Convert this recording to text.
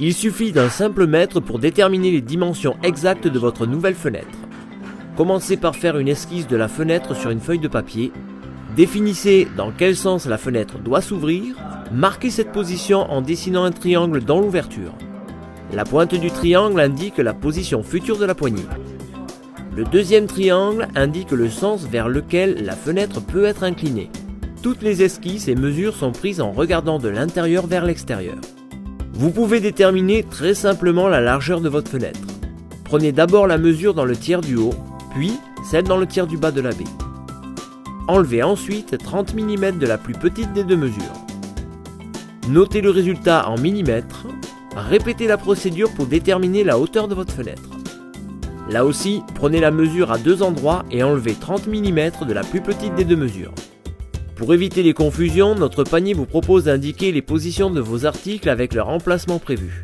Il suffit d'un simple mètre pour déterminer les dimensions exactes de votre nouvelle fenêtre. Commencez par faire une esquisse de la fenêtre sur une feuille de papier. Définissez dans quel sens la fenêtre doit s'ouvrir. Marquez cette position en dessinant un triangle dans l'ouverture. La pointe du triangle indique la position future de la poignée. Le deuxième triangle indique le sens vers lequel la fenêtre peut être inclinée. Toutes les esquisses et mesures sont prises en regardant de l'intérieur vers l'extérieur. Vous pouvez déterminer très simplement la largeur de votre fenêtre. Prenez d'abord la mesure dans le tiers du haut, puis celle dans le tiers du bas de la baie. Enlevez ensuite 30 mm de la plus petite des deux mesures. Notez le résultat en millimètres. Répétez la procédure pour déterminer la hauteur de votre fenêtre. Là aussi, prenez la mesure à deux endroits et enlevez 30 mm de la plus petite des deux mesures. Pour éviter les confusions, notre panier vous propose d'indiquer les positions de vos articles avec leur emplacement prévu.